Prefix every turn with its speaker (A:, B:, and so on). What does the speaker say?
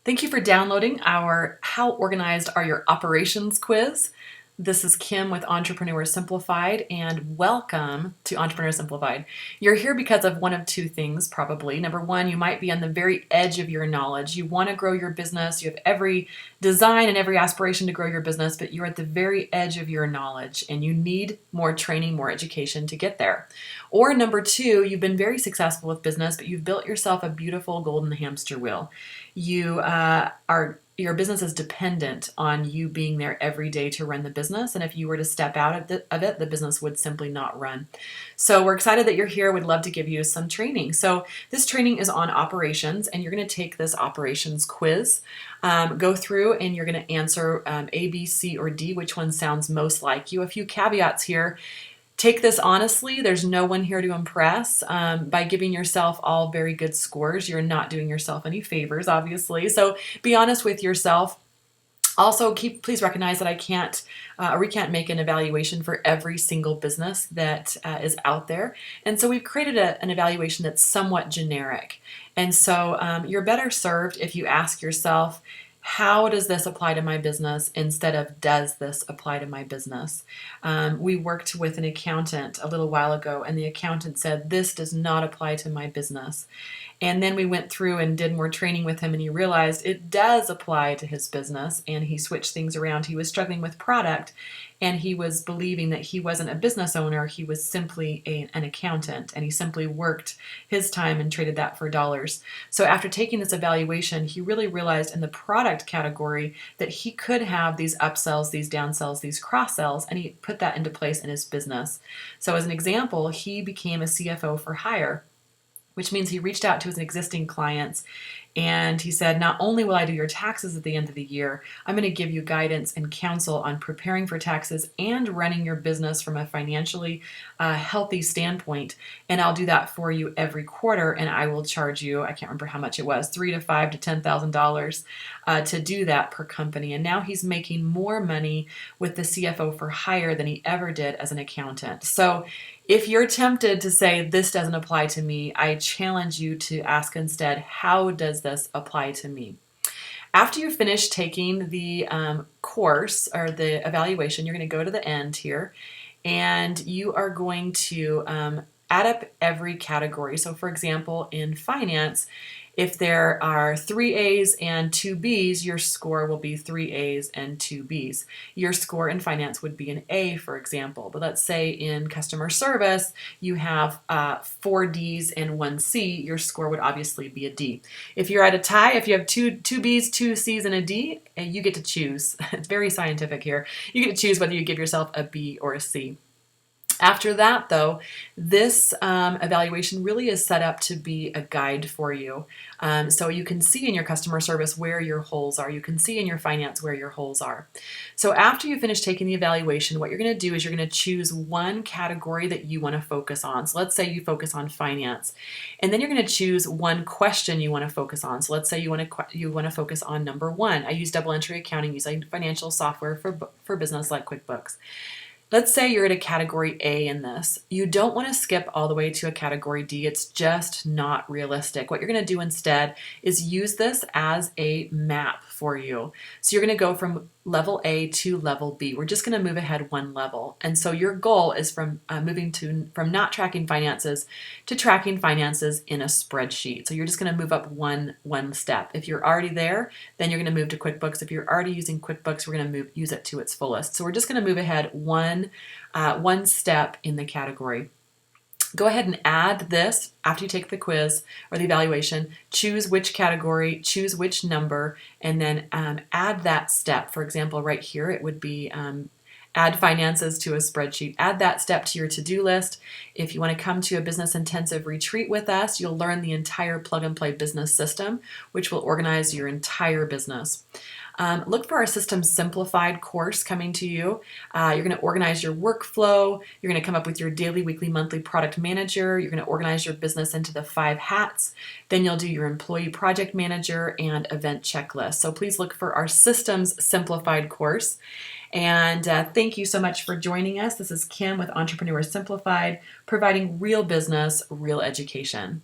A: Thank you for downloading our How Organized Are Your Operations quiz. This is Kim with Entrepreneur Simplified, and welcome to Entrepreneur Simplified. You're here because of one of two things, probably. Number one, you might be on the very edge of your knowledge. You want to grow your business. You have every design and every aspiration to grow your business, but you're at the very edge of your knowledge and you need more training, more education to get there. Or number two, you've been very successful with business, but you've built yourself a beautiful golden hamster wheel. Your business is dependent on you being there every day to run the business. And if you were to step out of it, the business would simply not run. So we're excited that you're here. We'd love to give you some training. So this training is on operations, and you're going to take this operations quiz. Go through and you're going to answer A, B, C, or D, which one sounds most like you. A few caveats here. Take this honestly. There's no one here to impress. By giving yourself all very good scores, you're not doing yourself any favors, obviously. So be honest with yourself. Also, please recognize that we can't make an evaluation for every single business that is out there. And so we've created an evaluation that's somewhat generic. And so you're better served if you ask yourself, how does this apply to my business instead of does this apply to my business? We worked with an accountant a little while ago, and the accountant said, this does not apply to my business. And then we went through and did more training with him, and he realized it does apply to his business, and he switched things around. He was struggling with product, and he was believing that he wasn't a business owner. He was simply an accountant, and he simply worked his time and traded that for dollars. So after taking this evaluation, he really realized in the product category that he could have these upsells, these downsells, these cross-sells, and he put that into place in his business. So as an example, he became a CFO for hire, which means he reached out to his existing clients and he said, not only will I do your taxes at the end of the year, I'm going to give you guidance and counsel on preparing for taxes and running your business from a financially healthy standpoint. And I'll do that for you every quarter. And I will charge you, I can't remember how much it was, $3,000 to $5,000 to $10,000 to do that per company. And now he's making more money with the CFO for hire than he ever did as an accountant. So if you're tempted to say, this doesn't apply to me, I challenge you to ask instead, how does this apply to me? After you finish taking the course or the evaluation, you're going to go to the end here and you are going to add up every category. So for example, in finance, if there are 3 A's and 2 B's, your score will be 3 A's and 2 B's. Your score in finance would be an A, for example. But let's say in customer service, you have 4 D's and 1 C, your score would obviously be a D. If you're at a tie, if you have two B's, 2 C's, and a D, you get to choose. It's very scientific here. You get to choose whether you give yourself a B or a C. After that, though, this evaluation really is set up to be a guide for you. So you can see in your customer service where your holes are. You can see in your finance where your holes are. So after you finish taking the evaluation, what you're going to do is you're going to choose one category that you want to focus on. So let's say you focus on finance. And then you're going to choose one question you want to focus on. So let's say you want to focus on number 1. I use double entry accounting using financial software for business like QuickBooks. Let's say you're at a category A in this. You don't want to skip all the way to a category D. It's just not realistic. What you're going to do instead is use this as a map for you. So you're going to go from level A to level B. We're just going to move ahead one level. And so your goal is from from not tracking finances to tracking finances in a spreadsheet. So you're just going to move up one step. If you're already there, then you're going to move to QuickBooks. If you're already using QuickBooks, we're going to use it to its fullest. So we're just going to move ahead one step in the category. Go ahead and add this after you take the quiz or the evaluation. Choose which category, choose which number, and then add that step. For example, right here, it would be add finances to a spreadsheet. Add that step to your to-do list. If you want to come to a business intensive retreat with us, you'll learn the entire plug-and-play business system, which will organize your entire business. Look for our System Simplified course coming to you. You're going to organize your workflow. You're going to come up with your daily, weekly, monthly product manager. You're going to organize your business into the 5 hats. Then you'll do your employee project manager and event checklist. So please look for our Systems Simplified course. And thank you so much for joining us. This is Kim with Entrepreneur Simplified, providing real business, real education.